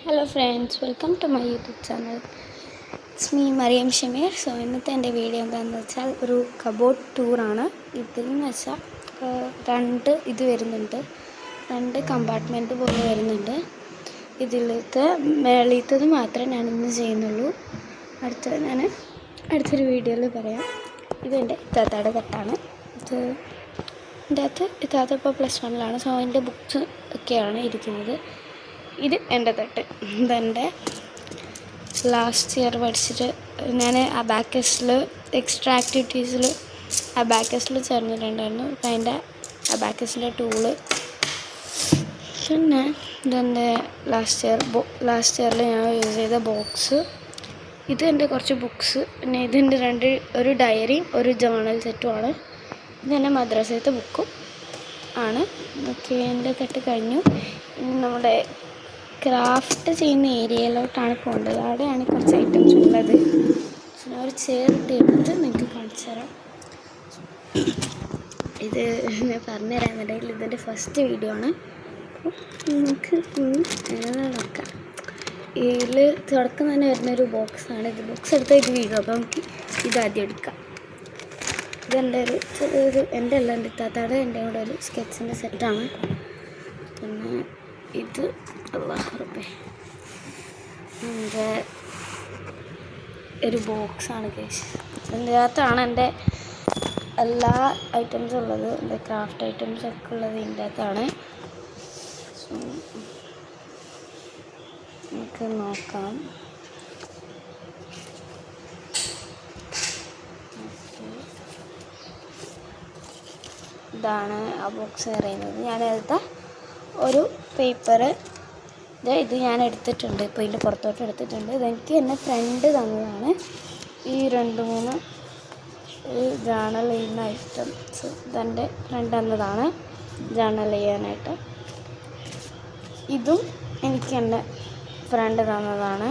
Hello friends, welcome to my YouTube channel. It's me Mariam Shameer. So ഇന്നത്തെ എൻ്റെ video എന്താണെന്ന് വെച്ചാൽ ഒരു കബോർഡ് ടൂറാണ്. ഇതിലെന്ന് വെച്ചാൽ ഇത് വരുന്നുണ്ട്, 2 കമ്പാർട്ട്മെൻറ്റ് പോലെ വരുന്നുണ്ട്. ഇതിലത്തെ മേളിത്തത് മാത്രമേ ഞാൻ ഇന്ന് ചെയ്യുന്നുള്ളൂ. ഞാൻ അടുത്തൊരു വീഡിയോയിൽ പറയാം. ഇതെൻ്റെ ഇത്താത്തയുടെ തട്ടാണ്. ഇതിൻ്റെ അകത്ത് ഇത്താത്ത ഇപ്പോൾ +1-ലാണ്. സോ അതിൻ്റെ ബുക്സ് ഒക്കെയാണ് ഇരിക്കുന്നത്. ഇത് എൻ്റെ തട്ട്. ഇതെൻ്റെ ലാസ്റ്റ് ഇയർ പഠിച്ചിട്ട് ഞാൻ അബാക്കസിൽ എക്സ്ട്രാ ആക്ടിവിറ്റീസിൽ അബാക്കസിൽ ചേർന്നിട്ടുണ്ടായിരുന്നു. അപ്പം അതിൻ്റെ അബാക്കസിൻ്റെ ടൂള്. പിന്നെ ഇതെൻ്റെ ലാസ്റ്റ് ഇയറിൽ ഞാൻ യൂസ് ചെയ്ത ബോക്സ്. ഇത് എൻ്റെ കുറച്ച് ബുക്സ്. പിന്നെ ഇതിൻ്റെ ഒരു ഡയറിയും ഒരു ജേണൽ സെറ്റുമാണ്. ഇതെൻ്റെ മദ്രസത്തെ ബുക്കും ആണ്. ഓക്കെ, എൻ്റെ തട്ട് കഴിഞ്ഞു. ഇനി നമ്മുടെ ക്രാഫ്റ്റ് ചെയ്യുന്ന ഏരിയയിലോട്ടാണ് പോകേണ്ടത്. അവിടെയാണ് കുറച്ച് ഐറ്റംസ് ഉള്ളത്. ഞാൻ ഒരു ചെയറിട്ട് എടുത്ത് നിങ്ങൾക്ക് കാണിച്ചു തരാം. ഇത് ഞാൻ പറഞ്ഞുതരാമെന്നുണ്ടെങ്കിൽ ഇതിൻ്റെ ഫസ്റ്റ് വീഡിയോ ആണ്. അപ്പോൾ നമുക്ക് നോക്കാം. ഇതിൽ തുടക്കം തന്നെ വരുന്നൊരു ബോക്സാണ്. ഇത് ബോക്സ് എടുത്ത ഇത് വീഴും. അപ്പോൾ നമുക്ക് ഇതാദ്യം എടുക്കാം. ഇതെൻ്റെ എൻ്റെ അല്ല, എൻ്റെ ഇത്താത്തയുടെ എൻ്റെ കൂടെ ഒരു സ്കെച്ചിൻ്റെ സെറ്റാണ്. പിന്നെ ഇത് എൻ്റെ ഒരു ബോക്സാണ് കേസ്. ഇതിൻ്റെ അകത്താണ് എൻ്റെ എല്ലാ ഐറ്റംസും ഉള്ളത്. എൻ്റെ ക്രാഫ്റ്റ് ഐറ്റംസ് ഒക്കെ ഉള്ളത് ഇതിൻ്റെ അകത്താണ്. സോ നമുക്ക് നോക്കാം. ഇതാണ് ആ ബോക്സ് പറയുന്നത്. ഞാനെടുത്ത ഒരു പേപ്പർ ഇത് ഞാൻ എടുത്തിട്ടുണ്ട്. ഇപ്പോൾ ഇതിൻ്റെ പുറത്തോട്ട് എടുത്തിട്ടുണ്ട്. ഇതെനിക്ക് എൻ്റെ ഫ്രണ്ട് തന്നതാണ്. ഈ 2-3 ജേണൽ ചെയ്യുന്ന ഐറ്റംസ് ഇതെൻ്റെ ഫ്രണ്ട് തന്നതാണ്, ജേണൽ ചെയ്യാനായിട്ട്. ഇതും എനിക്ക് എൻ്റെ ഫ്രണ്ട് തന്നതാണ്.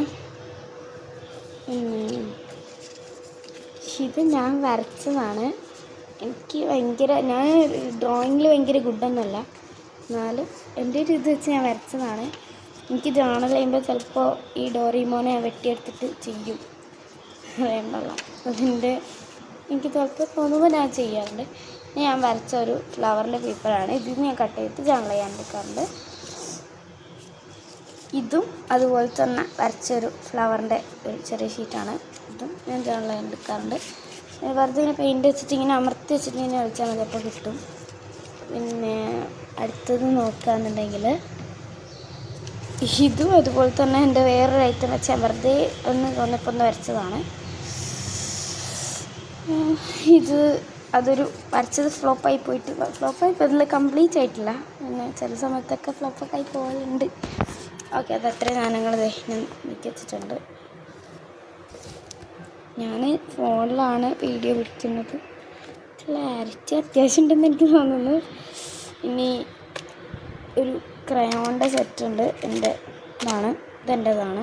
ഇത് ഞാൻ വരച്ചതാണ്. ഞാൻ ഡ്രോയിങ്ങിൽ ഭയങ്കര ഗുഡൊന്നുമല്ല, എന്നാലും എൻ്റെ ഒരു ഇത് വെച്ച് ഞാൻ വരച്ചതാണ്. എനിക്ക് ജേണൽ ചെയ്യുമ്പോൾ ചിലപ്പോൾ ഈ ഡോറിമോനെ വെട്ടിയെടുത്തിട്ട് ചെയ്യും, വേണ്ടല്ല. അതിൻ്റെ എനിക്ക് ചിലപ്പോൾ തോന്നുമ്പോൾ ഞാൻ ചെയ്യാറുണ്ട്. ഞാൻ വരച്ച ഒരു ഫ്ലവറിൻ്റെ പേപ്പറാണ്. ഇതിന് ഞാൻ കട്ട് ചെയ്തിട്ട് ജേണൽ ചെയ്യാൻ എടുക്കാറുണ്ട്. ഇതും അതുപോലെ തന്നെ വരച്ചൊരു ഫ്ലവറിൻ്റെ ഒരു ചെറിയ ഷീറ്റാണ്. ഇതും ഞാൻ ജേണൽ ചെയ്യാൻ എടുക്കാറുണ്ട്. വെറുതെ ഇങ്ങനെ പെയിൻറ്റ് വെച്ചിട്ട് ഇങ്ങനെ അമർത്തി വെച്ചിട്ട് ഇങ്ങനെ കളിച്ചാൽ മതി, അപ്പോൾ കിട്ടും. പിന്നെ അടുത്തത് നോക്കുകയാണെന്നുണ്ടെങ്കിൽ ഇതും അതുപോലെ തന്നെ എൻ്റെ വേറൊരു ഐറ്റം വെച്ചാൽ വെറുതെ തോന്നിയപ്പോൾ ഒന്ന് വരച്ചതാണ്. അതൊരു വരച്ചത് ഫ്ലോപ്പായി പോയിട്ടില്ല, കംപ്ലീറ്റ് ആയിട്ടില്ല. പിന്നെ ചില സമയത്തൊക്കെ ഫ്ലോപ്പൊക്കെ ആയി പോകലുണ്ട്. ഓക്കെ, അതത്രയും സാധനങ്ങൾ ഞാൻ നീക്കി വെച്ചിട്ടുണ്ട്. ഞാൻ ഫോണിലാണ് വീഡിയോ പിടിക്കുന്നത്. ക്ലാരിറ്റി അത്യാവശ്യം ഉണ്ടെന്ന് എനിക്ക് തോന്നുന്നു. ഇനി ഒരു ക്രയോണിൻ്റെ സെറ്റുണ്ട്. ഇതെൻ്റെതാണ്.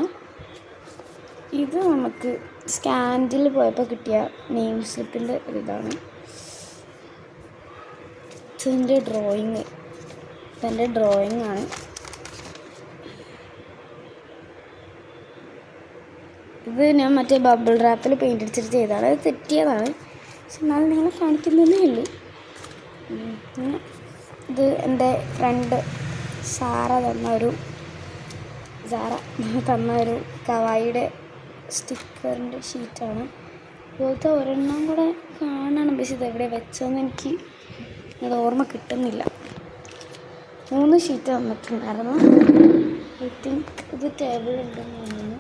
ഇത് നമുക്ക് സ്കാൻഡിൽ പോയപ്പോൾ കിട്ടിയ നെയിം സ്ലിപ്പിൻ്റെ ഒരിതാണ്. ഇതെൻ്റെ ഡ്രോയിങ്ങാണ്. ഇത് ഞാൻ മറ്റേ ബബിൾ റാപ്പിൽ പെയിൻ്റ് അടിച്ചിട്ട് ചെയ്തതാണ്. അത് തെറ്റിയതാണ്, പക്ഷെ എന്നാലും നിങ്ങളെ കാണിക്കുന്നതേ ഉള്ളൂ. ഇത് എൻ്റെ ഫ്രണ്ട് സാറ തന്ന ഒരു കവായിയുടെ സ്റ്റിക്കറിൻ്റെ ഷീറ്റാണ്. ഇതുപോലത്തെ ഒരെണ്ണം കൂടെ കാണണം, പക്ഷെ ഇതെവിടെ വെച്ചതെന്ന് എനിക്ക് അത് ഓർമ്മ കിട്ടുന്നില്ല. 3 ഷീറ്റ് തന്നിട്ടുണ്ടായിരുന്നു. ഐ തിങ്ക് ഇത് ടേബിൾ ഉണ്ടെന്ന് തോന്നുന്നു.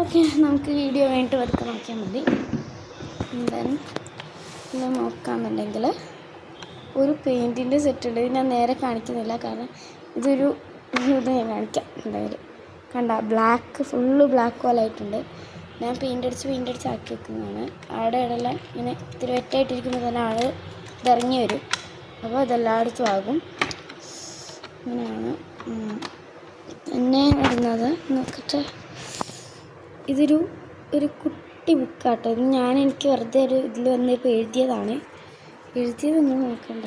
ഓക്കെ, നമുക്ക് വീഡിയോ കഴിഞ്ഞിട്ട് വെറുതെ നോക്കിയാൽ മതി. ഇത് നോക്കാമെന്നുണ്ടെങ്കിൽ ഒരു പെയിൻറ്റിൻ്റെ സെറ്റുണ്ട്. ഇത് ഞാൻ നേരെ കാണിക്കുന്നില്ല, കാരണം ഇത് ഞാൻ കാണിക്കാം. എന്തായാലും ഫുള്ള് ബ്ലാക്ക് പോലായിട്ടുണ്ട്. ഞാൻ പെയിൻ്റ് അടിച്ച് ആക്കി വെക്കുന്നതാണ്. അവിടെ ഇടയെല്ലാം ഇങ്ങനെ ഇത്തിരി വെറ്റായിട്ടിരിക്കുമ്പോൾ തന്നെ ഇറങ്ങി വരും. അപ്പോൾ ഇതെല്ലായിടത്തും ആകും. ഇങ്ങനെയാണ് പിന്നെ വരുന്നത്. നോക്കട്ടെ, ഇതൊരു കുട്ടി ബുക്കാട്ടോ. ഇത് എനിക്ക് വെറുതെ ഇതിൽ വന്നിപ്പോൾ എഴുതിയതൊന്നും നോക്കണ്ട.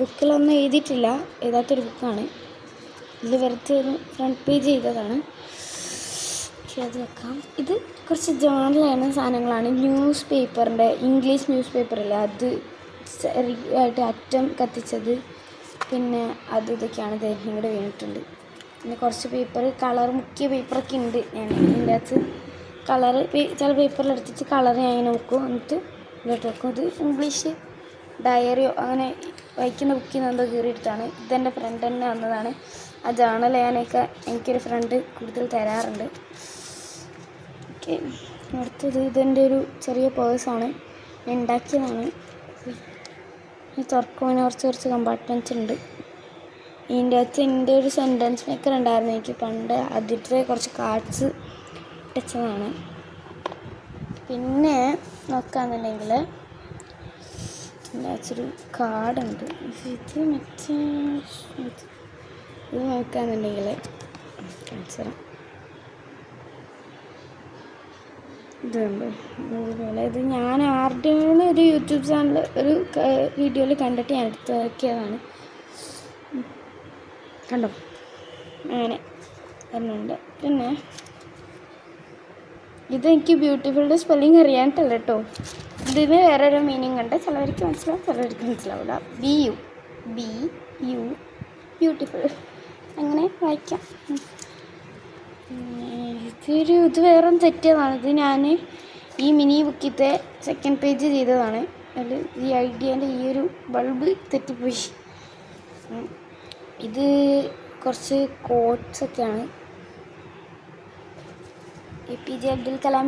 ബുക്കിലൊന്നും എഴുതിയിട്ടില്ല, എഴുതാത്തൊരു ബുക്കാണ്. ഇതിൽ വെറുതെ ഒരു ഫ്രണ്ട് പേജ് ചെയ്തതാണ്. പക്ഷേ അത് വെക്കാം. ഇത് കുറച്ച് ജേണലാണ് സാധനങ്ങളാണ്. ന്യൂസ് പേപ്പറിൻ്റെ ഇംഗ്ലീഷ് ന്യൂസ് പേപ്പറില്ല, അത് ചെറിയായിട്ട് അറ്റം കത്തിച്ചത്, പിന്നെ അത് ഇതൊക്കെയാണ് ഇങ്ങോട്ട് വീണിട്ടുണ്ട്. പിന്നെ കുറച്ച് പേപ്പർ കളർ മുക്കിയ പേപ്പറൊക്കെ ഉണ്ട്. ഞാൻ ഇതിൻ്റെ അകത്ത് കളറ് ചില പേപ്പറിലെടുത്തിട്ട് കളർ ഞാൻ ഇങ്ങനെ നോക്കും, എന്നിട്ട് ഇങ്ങോട്ട് വെക്കും. ഇത് ഇംഗ്ലീഷ് ഡയറിയോ അങ്ങനെ വായിക്കുന്ന ബുക്കിൽ നിന്ന് എന്തോ കീറിയെടുത്താണ്. ഇതെൻ്റെ ഫ്രണ്ട് തന്നെ വന്നതാണ്. ആ ജേണൽ ഞാനൊക്കെ എനിക്കൊരു ഫ്രണ്ട് കൂടുതൽ തരാറുണ്ട്. ഓക്കെ, അടുത്തത് ഇതെൻ്റെ ഒരു ചെറിയ പേഴ്സാണ്, ഞാൻ ഉണ്ടാക്കിയതാണ്. ഈ തുറക്കുവാൻ കുറച്ച് കമ്പാർട്ട്മെൻറ്റ്സ് ഉണ്ട്. ഇതിൻ്റെ അകത്ത് എൻ്റെ ഒരു സെൻറ്റൻസ് മേക്കർ ഉണ്ടായിരുന്നു എനിക്ക് പണ്ട്, അതിൻ്റെ കുറച്ച് കാർഡ്സ് ഇട്ടതാണ്. പിന്നെ നോക്കുകയാണെന്നുണ്ടെങ്കിൽ ഇതിൻ്റെ അകത്തൊരു കാർഡുണ്ട്. ഇത് നോക്കുകയാണെന്നുണ്ടെങ്കിൽ കാണിച്ചുതരാം. ഇതുണ്ട് അതുപോലെ. ഇത് ഞാൻ ആരുടെയാണ് ഒരു യൂട്യൂബ് ചാനൽ ഒരു വീഡിയോയിൽ കണ്ടിട്ട് ഞാൻ എടുത്ത് നോക്കിയതാണ്. കണ്ടോ, അങ്ങനെ ഒരെണ്ണമുണ്ട്. പിന്നെ ഇതെനിക്ക് ബ്യൂട്ടിഫുളിൻ്റെ സ്പെല്ലിങ് അറിയാനിട്ടല്ല കേട്ടോ, ഇതിന് വേറൊരു മീനിങ് ഉണ്ട്. ചിലവർക്ക് മനസ്സിലാവും, ചിലവർക്ക് മനസ്സിലാവില്ല. BU ബ്യൂട്ടിഫുൾ അങ്ങനെ വായിക്കാം. ഇത് വേറെ തെറ്റിയതാണ്. ഇത് ഞാൻ ഈ മിനി ബുക്കിത്തെ സെക്കൻഡ് പേജ് ചെയ്തതാണ്. അതിൽ ഈ ഐഡിയേൻ്റെ ഈ ഒരു ബൾബ് തെറ്റിപ്പോയി. ഇത് കുറച്ച് കോട്ട്സൊക്കെയാണ്. APJ അബ്ദുൽ കലാം